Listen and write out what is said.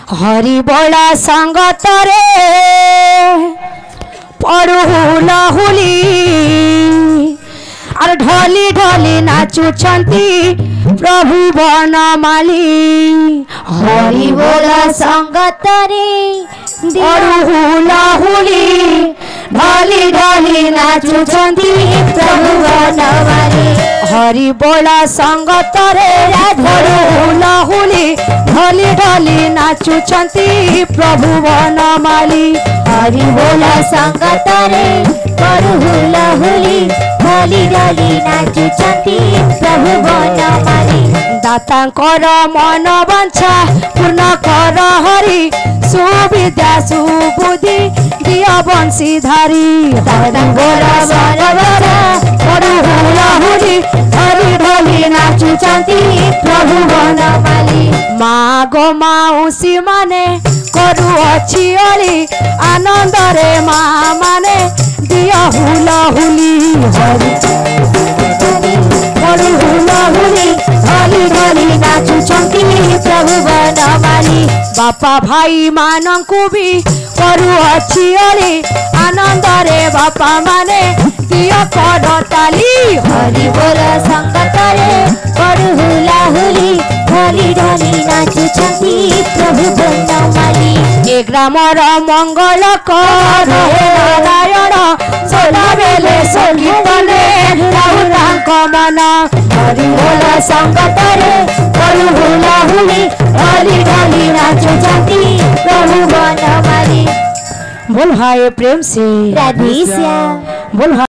हरि बड़ा संगत रे पड़ू हुलाहुली और ढली ढली नाचुछंती प्रभु बनमाली। हरि बोला संगत रे पड़ू हुलाहुली ढली ढली नाचुछंती प्रभु बनमाली। हरि बोला संगत रे पड़ू हुलाहुली ढली ढली नाचुछंती प्रभु बनमाली। हरि बोला संगत रे पड़ू हुलाहुली ढली ढली नाचुछंती प्रभु बनमाली। दातांकर मन वांछा पूर्ण कर हरि सुविद्या सुबुद्धि दिया बंशीधारी। दातांकर मन वांछा पड़ू हुलाहुली ढली ढली नाचुछंती प्रभु बनमाली। मागो माउसी माने करू अच्छी अली आनंद रे माँ माने दिया हुलाहुली। हरि पड़ू हुलाहुली ढली ढली नाचुछंती प्रभु बनमाली। बापा भाई मानंकु भी करू अच्छी अली आनंद रे बापा माने दिया करताली। हरि बोला संगत रे पड़ू हुलाहुली ढली ढली नाचुछंती प्रभु बनमाली। ए ग्रामर मंगल कर हे नारायण सोला बेले संगीतने राहु तांक मन। हरि बोला संगत रे पड़ू हुलाहुली ढली ढली नाचुछंती प्रभु बनमाली। बोल हाय प्रेम से राधे श्याम। बोल।